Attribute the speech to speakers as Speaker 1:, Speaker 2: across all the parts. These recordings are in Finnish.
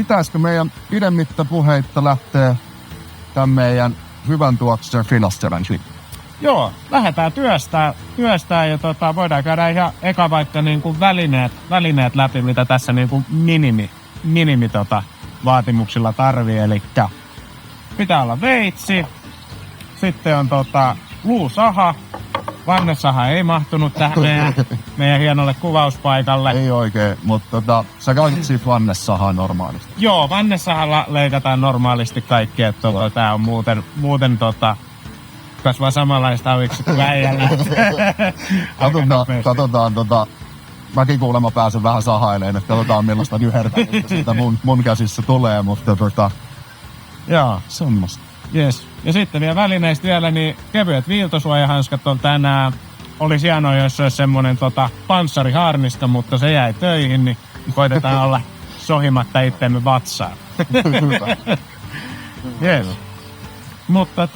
Speaker 1: pitäisikö meidän pidemmittä puheitta lähteä tämän meidän hyvän tuoksen filasterankin?
Speaker 2: Joo, lähdetään työstää ja voidaan käydä ihan eka vaikka niin kuin välineet läpi, mitä tässä niin kuin minimi vaatimuksilla tarvii. Eli pitää olla veitsi, sitten on luusaha. Vannesaha ei mahtunut tähän meidän hienolle kuvauspaikalle.
Speaker 1: Ei oikein, mutta sä käytit siis vannesahaa normaalisti.
Speaker 2: Joo, vannesahalla leikataan normaalisti kaikki, että tää on muuten kasvaa samanlaista aviksi kuin äijällä.
Speaker 1: Katsotaan, mäkin kuulemma pääsen vähän sahailemaan, että katsotaan millaista nyhertämistä siitä mun käsissä tulee, mutta
Speaker 2: joo,
Speaker 1: semmoista.
Speaker 2: Yes. Ja sitten vielä välineistä vielä, niin kevyet viiltosuojahanskat on tänään. Olisi hienoa, jos olisi semmonen panssariharniska, mutta se jäi töihin, niin koitetaan olla sohimatta itteemme vatsaan.
Speaker 1: Hyvä.
Speaker 2: Yes. Mutta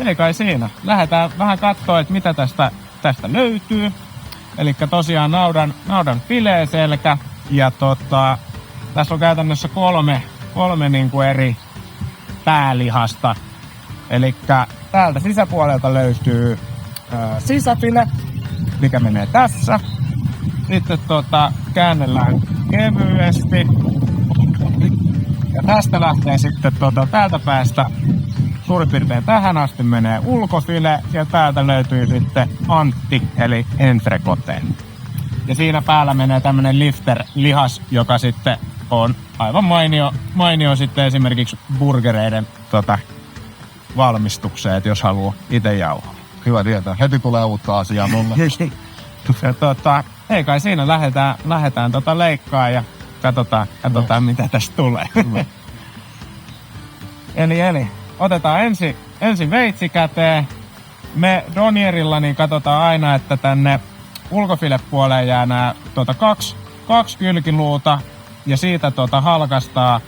Speaker 2: ei kai siinä. Lähdetään vähän katsoa, että mitä tästä löytyy. Eli tosiaan naudan fileeselkä ja tässä on käytännössä kolme niin kuin eri päälihasta. Eli täältä sisäpuolelta löytyy sisäfile, mikä menee tässä. Sitten käännellään kevyesti. Ja tästä lähtee sitten täältä päästä suurin piirtein tähän asti menee ulkofile ja täältä löytyy sitten antti eli entrecote. Ja siinä päällä menee tämmönen lifter-lihas, joka sitten on aivan mainio sitten esimerkiksi burgereiden valmistukseen, että jos haluaa itse jauhaa.
Speaker 1: Hyvä tietää. Heti tulee uutta asiaa mulle.
Speaker 2: Ja ei kai siinä lähdetään leikkaa ja katsotaan mitä tästä tulee. eli otetaan ensin veitsi käteen. Me Donierilla niin katsotaan aina, että tänne ulkofilepuoleen jää nämä kaksi kylkiluuta ja siitä halkastaa,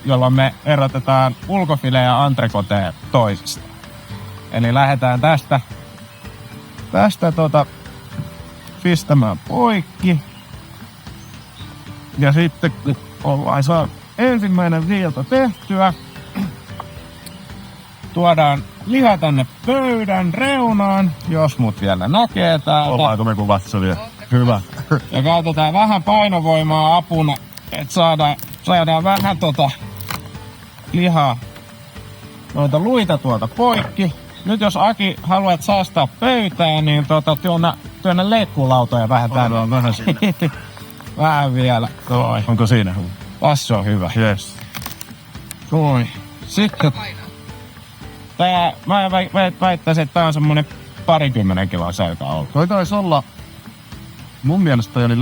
Speaker 2: jolloin me erotetaan ulkofile ja entrecote toisistaan. Eli lähdetään tästä pistämään poikki. Ja sitten kun ollaan saa ensimmäinen viilto tehtyä, tuodaan liha tänne pöydän reunaan, jos mut vielä näkee täältä.
Speaker 1: Ollaanko me kuvassa vielä?
Speaker 2: Hyvä. Ja käytetään vähän painovoimaa apuna, että saadaan vähän lihaa, noita luita tuolta poikki. Nyt jos Aki haluat saastaa pöytää, niin työnnä leikkuulautoja vähän tänne.
Speaker 1: Vähän siinä.
Speaker 2: Vähän vielä. Toi.
Speaker 1: Onko siinä?
Speaker 2: Passi on hyvä.
Speaker 1: Yes.
Speaker 2: Toi. Sitten mä väittäisin, että tää on semmonen 20 kiloa selkä ollut.
Speaker 1: Toi taisi olla, mun mielestä toi oli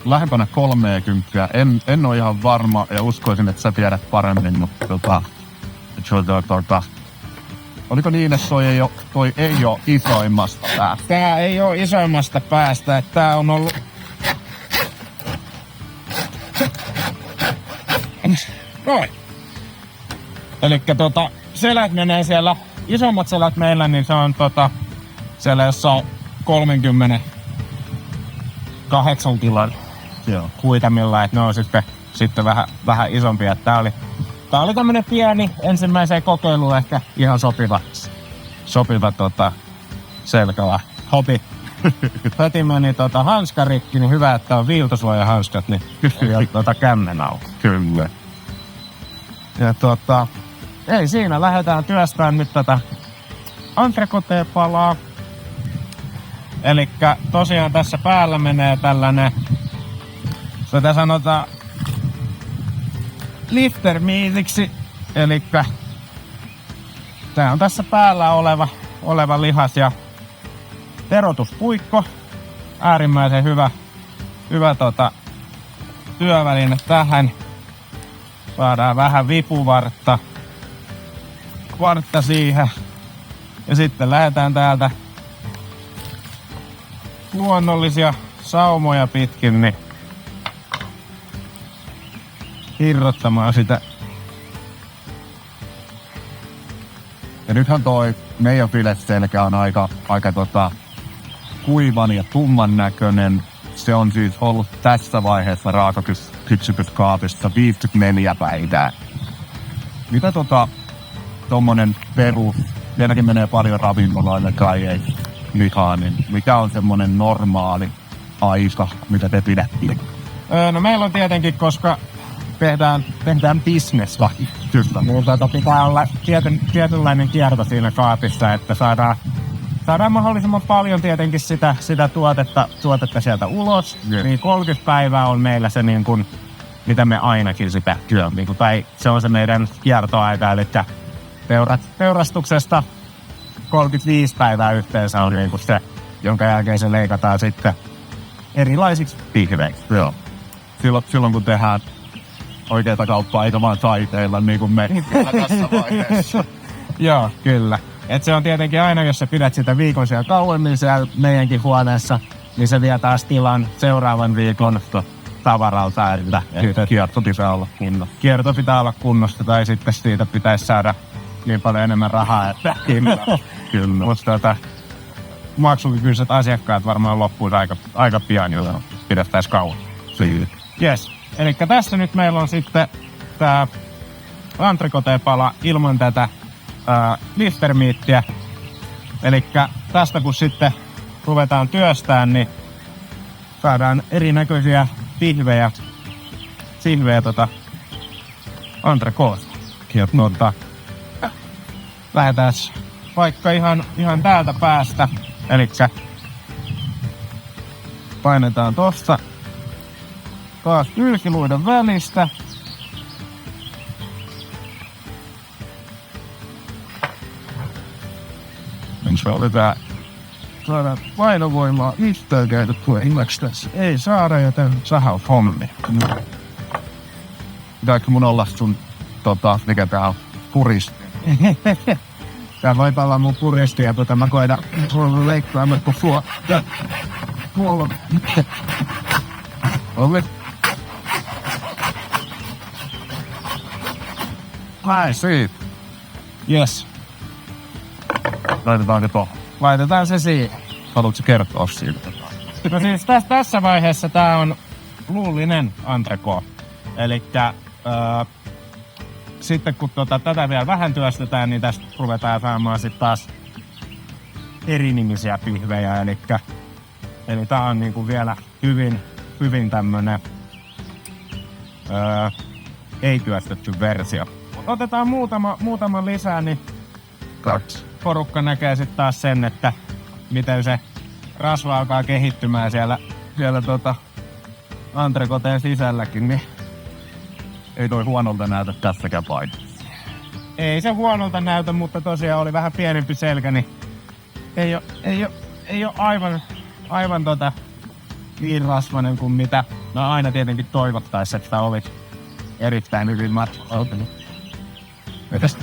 Speaker 1: lähempänä 30. En ole ihan varma ja uskoisin, että sä tiedät paremmin, mutta oliko niin, että toi ei ole isoimmasta päästä?
Speaker 2: Tää ei ole isoimmasta päästä, että tää on ollut... Noin. Elikkä selät menee siellä, isommat selät meillä, niin se on siellä jossain 38 kilon huitamilla, että ne on sitten vähän isompia. Tää oli tämmönen pieni ensimmäiseen kokeiluun ehkä ihan sopiva selkällä. Hopi. Heti meni hanska rikki, niin hyvä, että on viiltosuojahanskat, niin pystyy kämmen auki.
Speaker 1: Kyllä.
Speaker 2: Ja ei siinä, lähdetään työstämään nyt tätä entrecote-palaa. Elikkä tosiaan tässä päällä menee tällainen, sitä sanotaan lifter-miisiksi. Elikkä tää on tässä päällä oleva lihas ja terotuspuikko. Äärimmäisen hyvä työväline tähän. Saadaan vähän vipuvartta siihen. Ja sitten lähdetään täältä luonnollisia saumoja pitkin niin irrottamaan sitä.
Speaker 1: Ja nythän toi meidän fileselkä on aika kuivan ja tumman näköinen. Se on siis ollut tässä vaiheessa raakakys kypsytyskaapista 54 päivää. Mitä tommonen perus, vieläkin menee paljon ravintoloille kai ei lihaa, niin mikä on semmonen normaali aika, mitä te pidätte?
Speaker 2: No meillä on tietenkin, koska tehdään bisnestä.
Speaker 1: Kyllä.
Speaker 2: Niin pitää olla tietynlainen kierto siinä kaapissa, että saadaan mahdollisimman paljon tietenkin sitä tuotetta sieltä ulos.
Speaker 1: Yeah.
Speaker 2: Niin 30 päivää on meillä se niin kuin, mitä me ainakin sitä niin kuin, tai se on se meidän kiertoaika, eli teurastuksesta 35 päivää yhteensä on niin kuin se, jonka jälkeen se leikataan sitten erilaisiksi pihveiksi.
Speaker 1: Joo. Silloin kun tehdään oikeita kauppaa, eikä vaan taiteilla, niin kuin me tässä vaiheessa.
Speaker 2: Joo, kyllä. Et se on tietenkin aina, jos sä pidät sitä viikon siellä kauemmin siellä meidänkin huoneessa, niin se vie taas tilan seuraavan viikon tavaralta, että
Speaker 1: Kierto pitää olla kunnossa.
Speaker 2: kierto pitää olla kunnossa, tai sitten siitä pitäisi saada niin paljon enemmän rahaa, että
Speaker 1: Kyllä.
Speaker 2: mutta maksukykyiset asiakkaat varmaan loppuisi aika pian, jos pidettäisiin kauan. Yes. Eli tässä nyt meillä on sitten tää entrecôte-pala ilman tätä listermiittiä. Eli tästä kun sitten ruvetaan työstään, niin saadaan erinäköisiä pihvejä entrecôte. Lähdetään vaikka ihan täältä päästä. Eli painetaan tosta taas kylkiluiden välistä.
Speaker 1: Se oli tää.
Speaker 2: Saadaan painovoimaa yhtään käytettyä ilmeksi tässä. Ei saada, joten sahaus hommi.
Speaker 1: Pitääkö mun olla sun, mikä tää on, puristi?
Speaker 2: Tää voi olla mun puristi ja mä koidan leikkaamme kun suo. Tuolla.
Speaker 1: Oli.
Speaker 2: Näin.
Speaker 1: Siitä.
Speaker 2: Yes.
Speaker 1: Laitetaanko tohon?
Speaker 2: Laitetaan se siihen.
Speaker 1: Haluatko kertoa siitä?
Speaker 2: No siis tässä vaiheessa tää on luullinen entrecôte. Elikkä sitten kun tätä vielä vähän työstetään, niin tästä ruvetaan saamaan sitten taas erinimisiä pihvejä. Eli tää on niinku vielä hyvin tämmönen ei työstetty versio. Otetaan muutama lisää, niin porukka näkee sitten taas sen, että miten se rasva alkaa kehittymään siellä entrecôten sisälläkin, niin
Speaker 1: Ei toi huonolta näytä tässäkään paikassa.
Speaker 2: ei se huonolta näytä, mutta tosiaan oli vähän pienempi selkä, niin ei oo aivan niin rasvainen kuin mitä aina tietenkin toivottaisiin, että olisi erittäin hyvin matkautunut.
Speaker 1: Mitäs?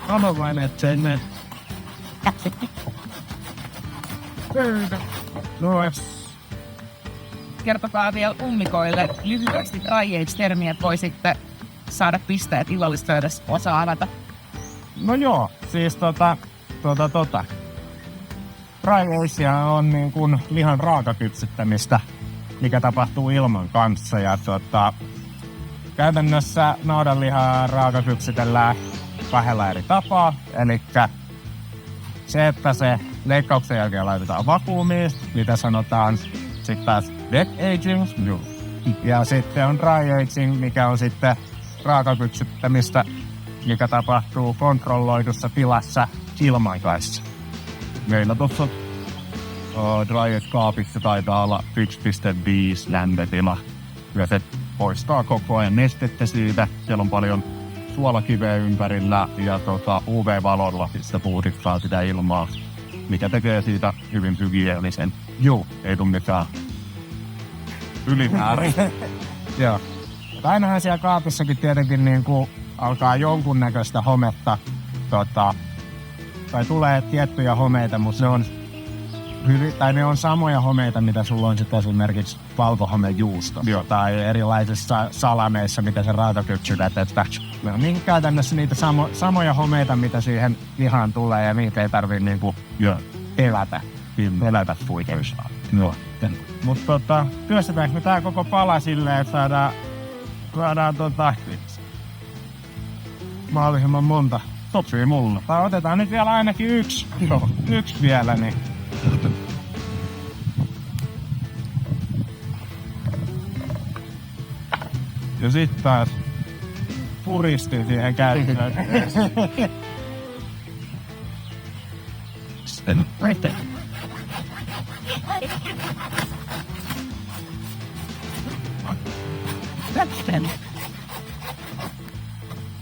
Speaker 2: Sano vain, että se ei mene. No,
Speaker 3: Kertokaa vielä ummikoille lyhyesti dry age-termiä, että voisitte saada pisteet illallispöydässä osaa avata.
Speaker 2: no joo, siis dry agea on niin kuin lihan raakakypsyttämistä, mikä tapahtuu ilman kanssa. Ja käytännössä naudanlihaa raakakypsytellään kahdella eri tapaa. Eli se, että se leikkauksen jälkeen laitetaan vakuumiin, mitä sanotaan sitten taas wet aging. Ja sitten on dry aging, mikä on sitten raakakypsyttämistä, mikä tapahtuu kontrolloidussa tilassa ilman kanssa.
Speaker 1: Meillä tuossa dry kaapissa taitaa olla 1.5 lämpötila. Ja se poistaa koko ajan nestettä siitä. Siellä on paljon suolakiveä ympärillä ja UV-valolla sitä puhdistaa sitä ilmaa, mikä tekee siitä hyvin hygienisen. Joo, ei tule mitään ylimäärä.
Speaker 2: Joo. Ainahan siellä kaapissakin tietenkin niin kuin alkaa jonkunnäköistä hometta, tai tulee tiettyjä homeita, mutta ne on samoja homeita, mitä sulla on sitten esimerkiksi valkohomejuusto. Tai erilaisissa salameissa, mitä se rautakypsydät, että ne on niin käytännössä niitä samoja homeita, mitä siihen lihaan tulee, ja niitä ei tarvitse niinku pelätä.
Speaker 1: elävät puiteissa.
Speaker 2: Joo. Mutta työstetäänkö me tää koko pala silleen, että saadaan mahdollisimman monta?
Speaker 1: Sopii mulle.
Speaker 2: Tai otetaan nyt vielä ainakin yksi. Joo. Yksi vielä, niin. Ja sit taas puristin siihen käyttöön.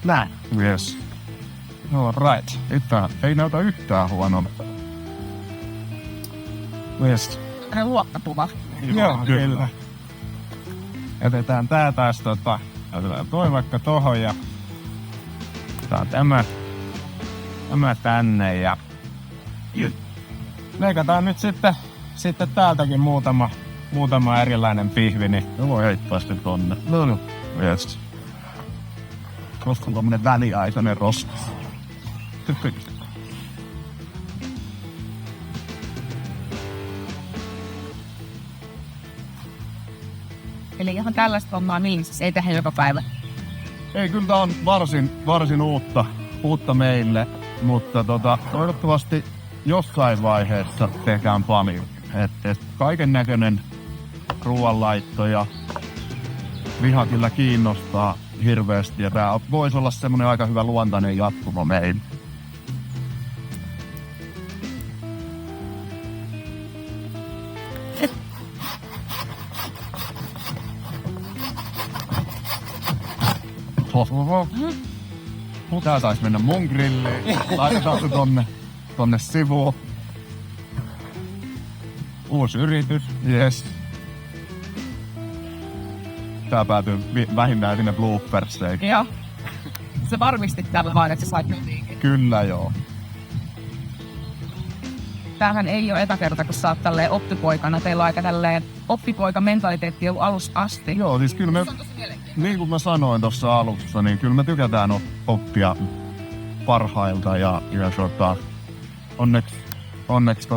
Speaker 1: Näin. Yes.
Speaker 2: All right.
Speaker 1: Ei näytä yhtään huonolta.
Speaker 2: Yes.
Speaker 3: Luokkapuva.
Speaker 2: Joo, kyllä. Jätetään tää taas jätetään toi vaikka tohon ja tämä tänne ja leikataan nyt sitten täältäkin muutama erilainen pihvi, niin
Speaker 1: Ne voi heittää sitten tonne. No. Yes. Koska on tommonen väliaikainen roskas.
Speaker 3: Eli ihan tällaista hommaa niin, siis ei tehdä joka päivä.
Speaker 1: Ei, kyllä tää on varsin uutta meille, mutta toivottavasti jossain vaiheessa tehdään paljon. Kaiken näköinen ruoanlaitto ja liha kyllä kiinnostaa hirveästi ja tää voisi olla semmonen aika hyvä luontainen jatkumo meille. Tää sais mennä mun grilliin. Laitetaan se tonne sivuun.
Speaker 2: uusi yritys.
Speaker 1: Yes. Tää päätyy vähintään sinne blooperseihin.
Speaker 3: Joo. Se varmistit tällä vaan, että sä sait myyntiinkin.
Speaker 1: Kyllä joo.
Speaker 3: Tämähän ei ole etäkerta, kun sä oot tälleen oppipoikana. Teillä on aika tälleen oppipoika-mentaliteetti ollut alusta asti.
Speaker 1: Joo, siis kyllä me, niin kuin mä sanoin tuossa alussa, niin kyllä me tykätään oppia parhailta ja onneksi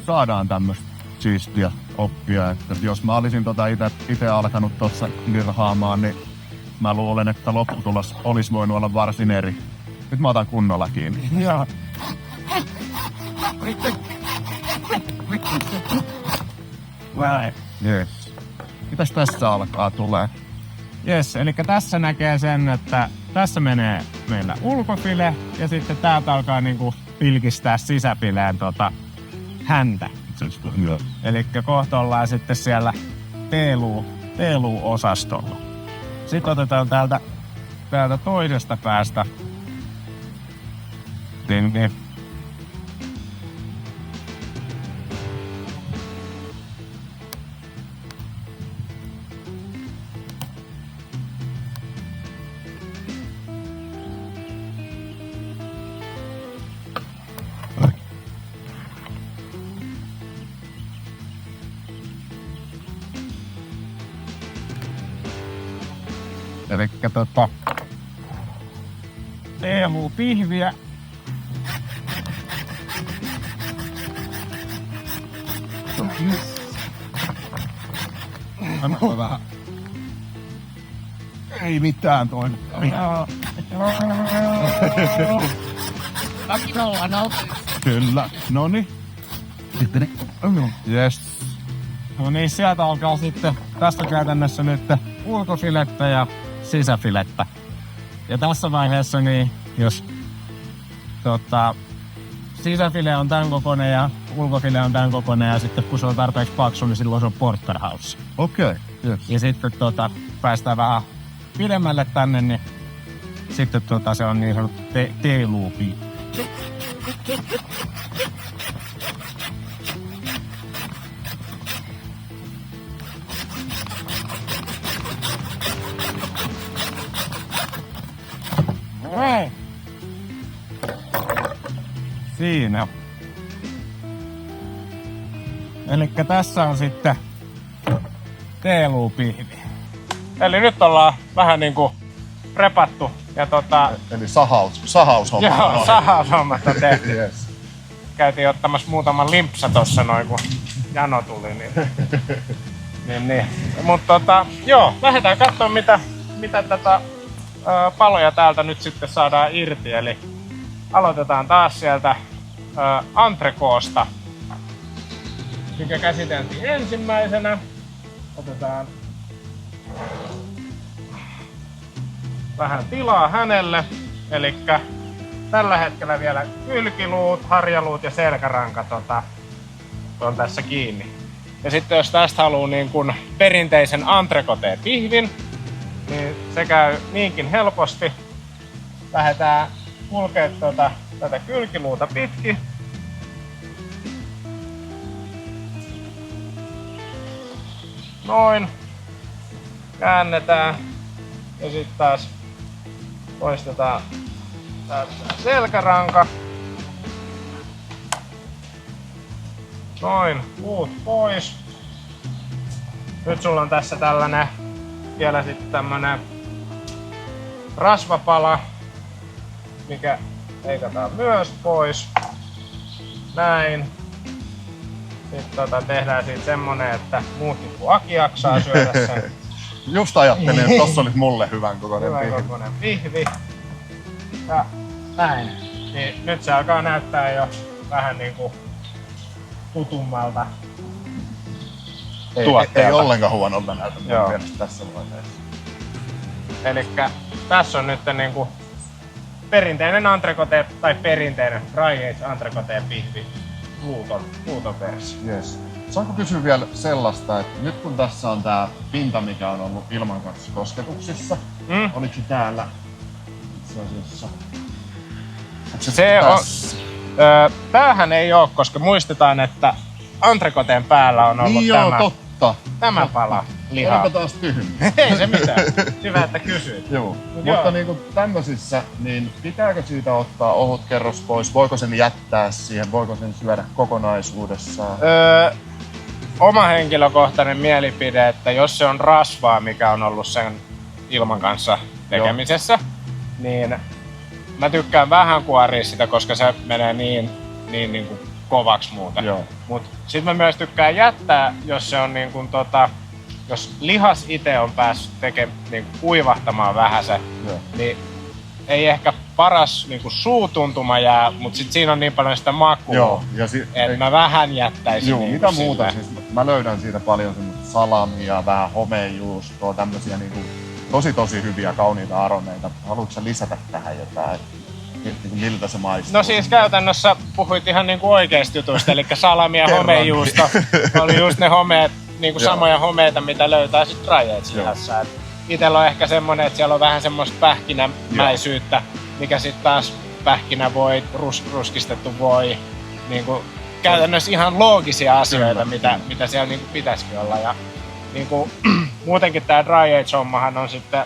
Speaker 1: saadaan tämmöistä siistiä oppia. Että jos mä olisin itse alkanut tuossa virhaamaan, niin mä luulen, että lopputulos olisi voinut olla varsin eri. Nyt mä otan kunnolla kiinni.
Speaker 2: Joo. Näin.
Speaker 1: Yes. Mitäs tässä alkaa tulee?
Speaker 2: Jes, eli tässä näkee sen, että tässä menee meillä ulkofile ja sitten täältä alkaa niinku pilkistää sisäfileen häntä. Eli kohta ollaan sitten siellä teeluu-osastolla. Sitten otetaan täältä toisesta päästä. Niin.
Speaker 1: Elikkä
Speaker 2: teeluu-pihviä.
Speaker 1: Anna vähän. Ei mitään toinen.
Speaker 3: Akinolla nautti.
Speaker 1: Kyllä. Noni. Sitten yes.
Speaker 2: No niin, sieltä alkaa sitten tästä käytännössä nyt ulkofilettä ja sisäfilettä. Ja tässä vaiheessa niin, jos sisäfile on tämän kokoinen ja ulkofile on tämän kokoinen ja sitten kun se on tarpeeksi paksu, niin silloin se on porterhouse.
Speaker 1: Okei. Yes.
Speaker 2: Ja sitten päästään vähän pidemmälle tänne, niin sitten se on niin sanottu teeluupi. Siinä. Elikkä tässä on sitten teeluupihvi. Eli nyt ollaan vähän niinku prepattu ja
Speaker 1: Eli sahaushomma.
Speaker 2: Joo, sahaushommat on tehty.
Speaker 1: Yes.
Speaker 2: käytiin ottamassa muutaman limpsa tossa noin, kun jano tuli. Niin. Mutta joo, lähdetään katsomaan mitä tätä paloja täältä nyt sitten saadaan irti. Eli aloitetaan taas sieltä entrecôsta, mikä käsiteltiin ensimmäisenä. Otetaan vähän tilaa hänelle. Elikkä tällä hetkellä vielä kylkiluut, harjaluut ja selkäranka on tässä kiinni. Ja sitten jos tästä haluaa niin kuin perinteisen entrecôte-pihvin, niin se käy niinkin helposti. Lähdetään kulkemaan tätä kylkiluuta pitkin. Noin. Käännetään. Ja sitten taas poistetaan selkäranka. Noin, luut pois. Nyt sulla on tässä tällainen vielä sitten tämmönen rasvapala, mikä leikataan myös pois. Näin. Sitten tehdään siitä semmonen, että muutkin kuin Aki jaksaa syödä sen.
Speaker 1: Just ajattelin, että tossa olisi mulle hyvän kokoinen
Speaker 2: Hyvän
Speaker 1: pihvi.
Speaker 2: kokoinen pihvi. Ja näin. Niin nyt se alkaa näyttää jo vähän niinku tutummalta
Speaker 1: Ei
Speaker 2: tuotteelta.
Speaker 1: ollenkaan huonolta näytä mun
Speaker 2: Joo.
Speaker 1: mielestä tässä vaiheessa.
Speaker 2: Elikkä tässä on nyt niinku perinteinen entrecôte tai perinteinen dry age entrecôte pihvi luuton versio.
Speaker 1: Yes. Saanko kysyä vielä sellaista, että nyt kun tässä on tää pinta, mikä on ollut ilman kanssa kosketuksissa, oliko se täällä itse asiassa?
Speaker 2: Se on, tämähän ei oo, koska muistetaan, että entrecôten päällä on ollut
Speaker 1: Niin joo, totta.
Speaker 2: tämä pala lihaa.
Speaker 1: Olipa taas tyhmä.
Speaker 2: Ei se mitään. Hyvä, että kysyit.
Speaker 1: Joo.
Speaker 2: Joo.
Speaker 1: Mutta niinku tämmösissä, niin pitääkö siitä ottaa ohut kerros pois? Voiko sen jättää siihen? Voiko sen syödä kokonaisuudessaan?
Speaker 2: Oma henkilökohtainen mielipide, että jos se on rasvaa, mikä on ollut sen ilman kanssa tekemisessä, niin mä tykkään vähän kuoria sitä, koska se menee niin kuin kovaksi muuten.
Speaker 1: Joo.
Speaker 2: Mut sit mä myös tykkään jättää, jos se on niin kuin jos lihas itse on päässyt niin kuin kuivahtamaan vähän se,
Speaker 1: Joo.
Speaker 2: niin ei ehkä paras niin kuin suutuntuma jää, mutta sit siinä on niin paljon sitä makua,
Speaker 1: Joo. Ja
Speaker 2: että mä vähän jättäisin.
Speaker 1: Joo,
Speaker 2: niin
Speaker 1: mitä
Speaker 2: kuin
Speaker 1: muuta?
Speaker 2: silleen.
Speaker 1: Siis mä löydän siitä paljon semmoista salamia, vähän homejuustoa, tämmösiä niinku tosi hyviä, kauniita aromeita. Haluatko sä lisätä tähän jotain? Miltä se maistuu?
Speaker 2: No siis käytännössä puhuit ihan niinku oikeista jutuista, eli salami ja homejuusto oli just ne homeet, niinku
Speaker 1: Joo.
Speaker 2: samoja homeita, mitä löytää sit dry age-lihassa. Itellä on ehkä semmonen, että siellä on vähän semmoista pähkinämäisyyttä, mikä sit taas pähkinävoi, ruskistettu voi, niinku käytännössä ihan loogisia asioita, mitä siellä niinku pitäisikin olla. Ja niinku, muutenkin tää dry age-hommahan on sitten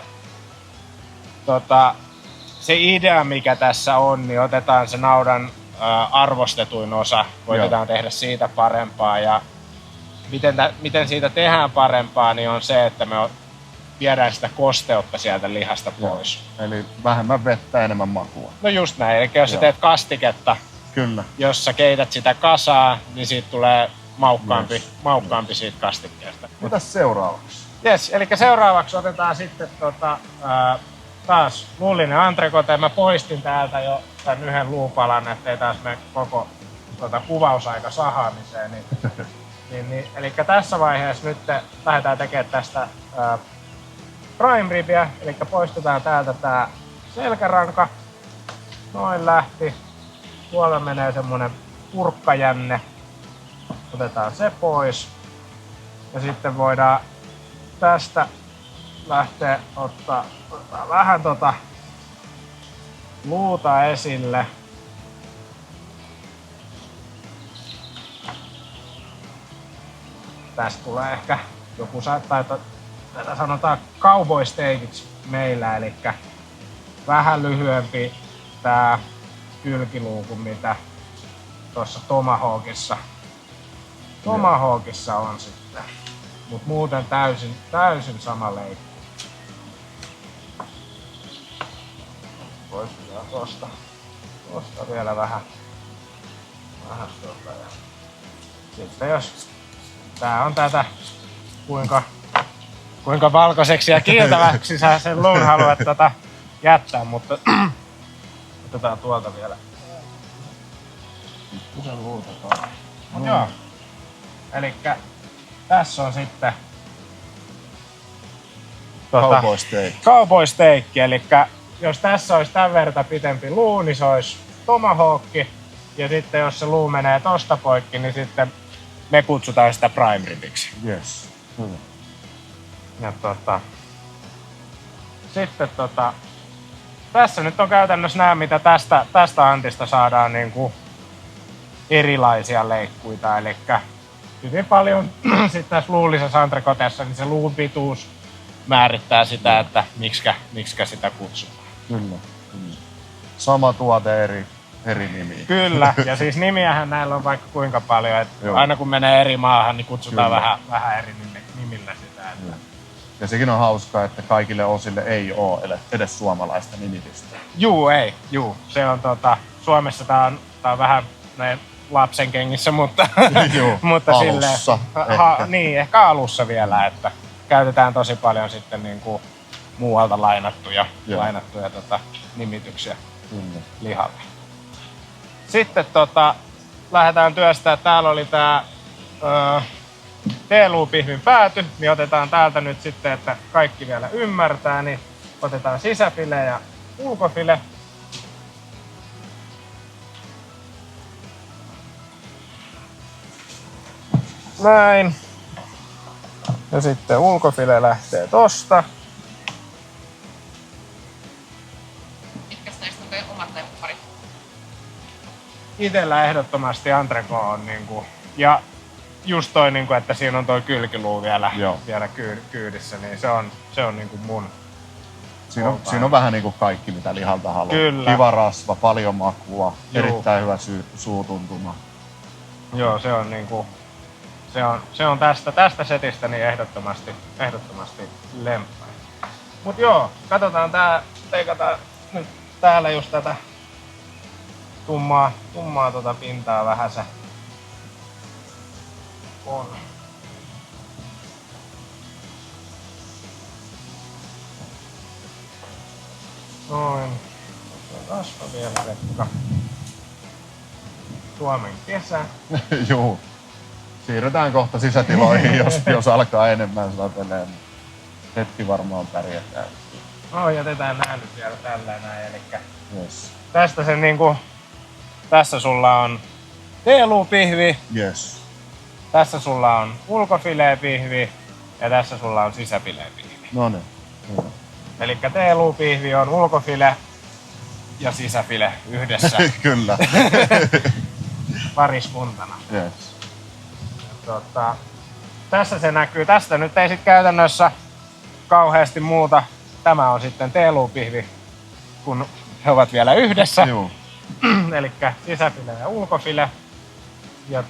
Speaker 2: se idea, mikä tässä on, niin otetaan se naudan arvostetuin osa, koitetaan tehdä siitä parempaa. Ja miten siitä tehdään parempaa, niin on se, että me viedään sitä kosteutta sieltä lihasta pois.
Speaker 1: Eli vähemmän vettä, enemmän makua.
Speaker 2: No just näin, eli jos sä teet kastiketta,
Speaker 1: Kyllä.
Speaker 2: jos sä keität sitä kasaa, niin siitä tulee maukkaampi siitä kastikkeesta.
Speaker 1: Mitäs seuraavaksi?
Speaker 2: Jes, eli seuraavaksi otetaan sitten taas luullinen entrecôte. Mä poistin täältä jo tän yhden luupalan, ettei taas mene koko kuvausaika sahaamiseen. Eli tässä vaiheessa nyt lähdetään tekemään tästä prime ribia, eli poistetaan täältä tää selkäranka. Noin lähti. Tuolla menee semmonen kurkkajänne. Otetaan se pois. Ja sitten voidaan tästä lähteä ottaa vähän luuta esille. Tästä tulee ehkä joku saattaa, tätä sanotaan cowboy steakiksi meillä, eli vähän lyhyempi tää kylkiluu kuin mitä tuossa Tomahawkissa on sitten. Mut muuten täysin sama leikki. Poistetaan tosta vielä vähän Vähän ja sitten jos tää on tätä kuinka valkoiseksi ja kiiltäväksi sä sen luun haluat jättää, mutta otetaan tuolta vielä. Pikkusen luuta tuolla. Mut joo. Elikkä tässä on sitten
Speaker 1: Cowboy steak.
Speaker 2: Cowboy steak, elikkä jos tässä olisi tämän verran pitempi luu, niin se olisi tomahawk. Ja sitten jos se luu menee tosta poikki, niin sitten me kutsutaan sitä prime ribiksi.
Speaker 1: Yes. Hyvä.
Speaker 2: Ja sitten tässä nyt on käytännössä nämä, mitä tästä antista saadaan niinku erilaisia leikkuita. Eli hyvin paljon sitten tässä luullisessa entrecôtessa, niin se luun pituus määrittää sitä, että miksikä sitä kutsutaan.
Speaker 1: Kyllä. Sama tuote eri nimiä.
Speaker 2: Kyllä, ja siis nimiähän näillä on vaikka kuinka paljon, että aina kun menee eri maahan, niin kutsutaan vähän eri nimillä sitä. Että...
Speaker 1: Ja sekin on hauskaa, että kaikille osille ei ole edes suomalaista nimitystä.
Speaker 2: Ei. Se on Suomessa tää on vähän näin lapsenkengissä, mutta, mutta
Speaker 1: alussa.
Speaker 2: Niin, ehkä alussa vielä, että käytetään tosi paljon sitten niinku muualta lainattuja nimityksiä lihalle. Sitten lähdetään työstää. Täällä oli tää T-luupihvin pääty, niin otetaan täältä nyt sitten, että kaikki vielä ymmärtää, niin otetaan sisäfile ja ulkofile. Näin. Ja sitten ulkofile lähtee tosta.
Speaker 3: Mitkäs näistä on teidän omat lempparit?
Speaker 2: Itellä ehdottomasti entrecôte on niinku, ja just toi niinku, että siinä on toi kylkiluu vielä kyydissä, niin se on niinku mun.
Speaker 1: Siinä on vähän niinku kaikki mitä lihalta haluaa.
Speaker 2: Kyllä.
Speaker 1: Kiva rasva, paljon makua, erittäin hyvä suutuntuma.
Speaker 2: Joo, se on niinku, se on tästä setistä niin ehdottomasti lemppari. Mut joo, katsotaan leikataan nyt täällä just tätä tummaa pintaa vähäsen. On. Noin. Rasva vielä rekka. Suomen kesä.
Speaker 1: Joo. Siirrytään kohta sisätiloihin, jos alkaa enemmän satelemaan. Hetki varmaan pärjätään.
Speaker 2: Jätetään nää nyt vielä tällä näin. Elikkä
Speaker 1: Yes.
Speaker 2: tästä sen niinku, tässä sulla on T-luupihvi,
Speaker 1: Yes.
Speaker 2: tässä sulla on ulkofileepihvi ja tässä sulla on sisäfileepihvi.
Speaker 1: No niin.
Speaker 2: Elikkä T-luupihvi on ulkofile ja sisäfile yhdessä
Speaker 1: Kyllä.
Speaker 2: pariskuntana.
Speaker 1: Yes.
Speaker 2: Tässä se näkyy. Tästä nyt ei sit käytännössä kauheasti muuta. Tämä on sitten T-luupihvi, kun he ovat vielä yhdessä.
Speaker 1: Joo.
Speaker 2: Elikkä sisäfile ja ulkofile. Ja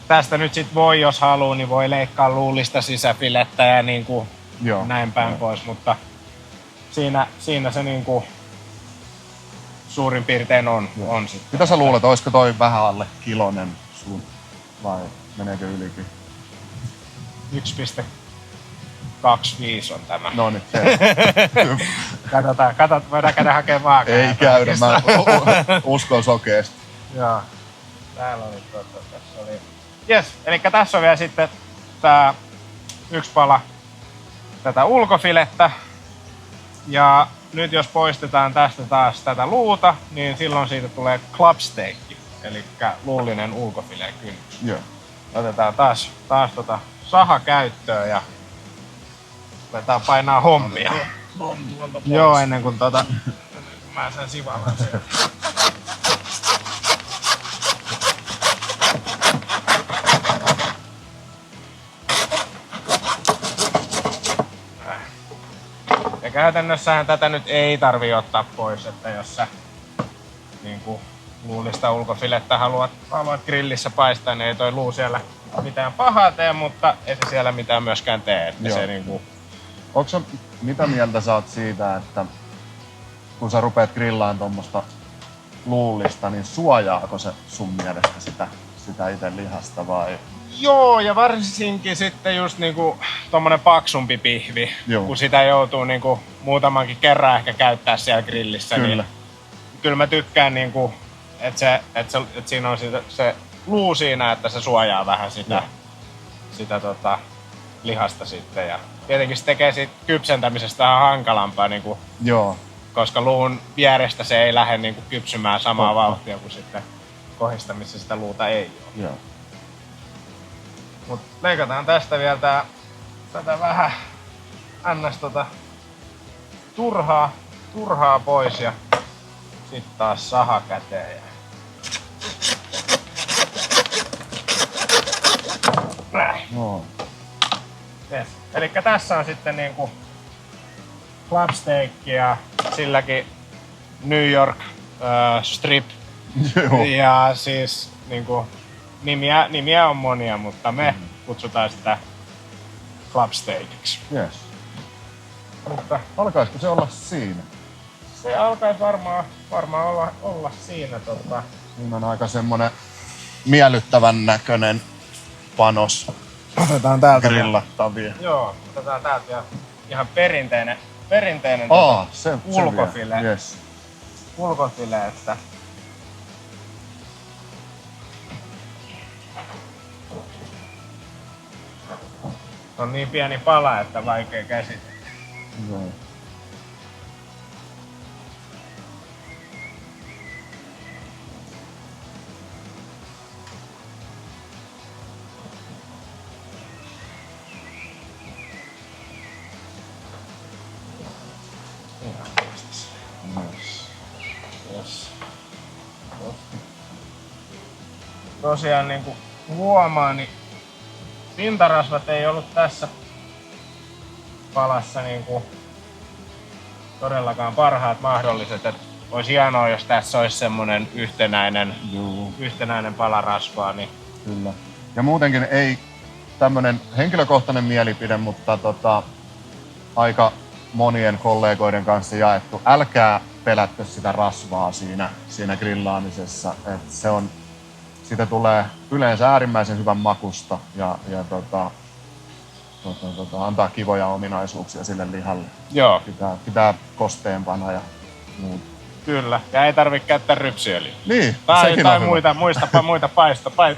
Speaker 2: tästä nyt sit voi, jos haluaa, niin voi leikkaa luullista sisäfilettä ja niinku näin päin pois, mutta siinä se niinku suurin piirtein on sitten.
Speaker 1: Mitä sä luulet, olisiko toi vähän alle kilonen sun vai meneekö ylikin?
Speaker 2: 1,25 on tämä.
Speaker 1: No niin.
Speaker 2: Katsotaan, voidaan käydä hakemaan vaakaa.
Speaker 1: Ei käydä, mä uskon sokeesti.
Speaker 2: Joo. Täällä oli tässä oli. Jes, elikkä tässä on vielä sitten tää yksi pala tätä ulkofilettä. Ja nyt jos poistetaan tästä taas tätä luuta, niin silloin siitä tulee club steak, elikkä luullinen ulkofileen kynnys.
Speaker 1: Joo.
Speaker 2: Otetaan taas saha käyttöön ja aletaan painaa hommia. Joo, ennen kuin mä sen sivallan sen. Ja käytännössähän tätä nyt ei tarvii ottaa pois, että jos sä niinku luullista ulkofilettä haluat grillissä paistaa, niin ei toi luu siellä mitään pahaa tee, mutta ei se siellä mitään myöskään tee. Että se niinku...
Speaker 1: Mitä mieltä sä oot siitä, että kun sä rupeat grillaan tommosta luullista, niin suojaako se sun mielestä sitä itse lihasta vai?
Speaker 2: Joo, ja varsinkin sitten just niinku tommonen paksumpi pihvi,
Speaker 1: Joo.
Speaker 2: kun sitä joutuu niinku muutamankin kerran ehkä käyttää siellä grillissä,
Speaker 1: Kyllä.
Speaker 2: niin kyllä mä tykkään niinku, että siinä on se luu siinä, että se suojaa vähän sitä lihasta sitten. Ja tietenkin se tekee siitä kypsentämisestä vähän hankalampaa, niinku,
Speaker 1: Joo.
Speaker 2: koska luun vierestä se ei lähde niinku kypsymään samaa
Speaker 1: Totta.
Speaker 2: vauhtia kuin sitten kohdista, missä sitä luuta ei ole.
Speaker 1: Joo.
Speaker 2: Mut leikataan tästä vielä tätä vähän ns turhaa pois ja sit taas saha käteen. Näin.
Speaker 1: No.
Speaker 2: Yes. Elikkä tässä on sitten niinku club steak ja silläkin New York strip.
Speaker 1: Joo.
Speaker 2: Ja siis niinku nimiä on monia, mutta me kutsutaan sitä club steakiksi.
Speaker 1: Yes.
Speaker 2: Mutta
Speaker 1: Alkaisiko se olla siinä?
Speaker 2: se alkaisi varmaan olla siinä
Speaker 1: Siinä on aika semmonen miellyttävän näköinen panos
Speaker 2: Otetaan täältä.
Speaker 1: grillattavia.
Speaker 2: Joo, otetaan täältä ihan perinteinen
Speaker 1: Se
Speaker 2: ulkofile.
Speaker 1: vielä. Yes.
Speaker 2: ulkofile, että on niin pieni pala, että vaikea käsitellä.
Speaker 1: Joo. Yes.
Speaker 2: Yes. Tosiaan niin kuin huomaa, niin pintarasvat ei ollut tässä palassa niin kuin todellakaan parhaat mahdolliset. Et olisi hienoa, jos tässä olisi semmonen
Speaker 1: Joo.
Speaker 2: yhtenäinen pala rasvaa. Niin
Speaker 1: Kyllä. Ja muutenkin ei tämmönen henkilökohtainen mielipide, mutta aika monien kollegoiden kanssa jaettu. Älkää pelätkö sitä rasvaa siinä grillaamisessa. Et siitä tulee yleensä äärimmäisen hyvän makusta ja antaa kivoja ominaisuuksia sille lihalle.
Speaker 2: joo,
Speaker 1: Pitää kosteempana ja muuta.
Speaker 2: kyllä. Ja ei tarvitse käyttää rypsiöljyä.
Speaker 1: Niin,
Speaker 2: Tai
Speaker 1: sekin on hyvä.
Speaker 2: muita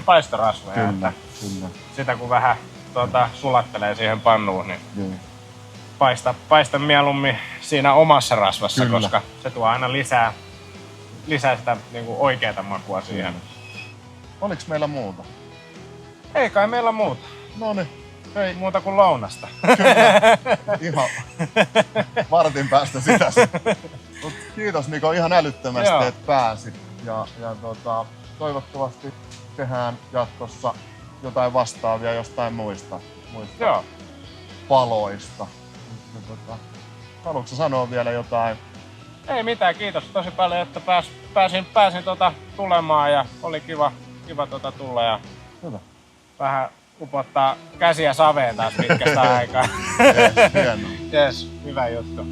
Speaker 2: paistorasvoja.
Speaker 1: Kyllä,
Speaker 2: Että
Speaker 1: kyllä.
Speaker 2: sitä kun vähän sulattelee siihen pannuun, niin
Speaker 1: Joo.
Speaker 2: paista mieluummin siinä omassa rasvassa,
Speaker 1: Kyllä.
Speaker 2: koska se tuo aina lisää sitä niinku oikeata makua siihen.
Speaker 1: Oliks meillä muuta?
Speaker 2: Ei kai meillä muuta.
Speaker 1: Noniin. Hei,
Speaker 2: Muuta kuin lounasta.
Speaker 1: ihan vartin päästä sitä. Mut kiitos Niko ihan älyttömästi,
Speaker 2: Joo.
Speaker 1: että pääsit. Ja toivottavasti tehdään jatkossa jotain vastaavia jostain muista
Speaker 2: Joo.
Speaker 1: paloista. Haluatko sanoa vielä jotain?
Speaker 2: Ei mitään, kiitos tosi paljon, että pääsin tulemaan ja oli kiva tulla ja
Speaker 1: Hyvä.
Speaker 2: vähän upottaa käsiä saveen taas pitkästä aikaa.
Speaker 1: Yes, hienoa.
Speaker 2: Yes, hyvä juttu.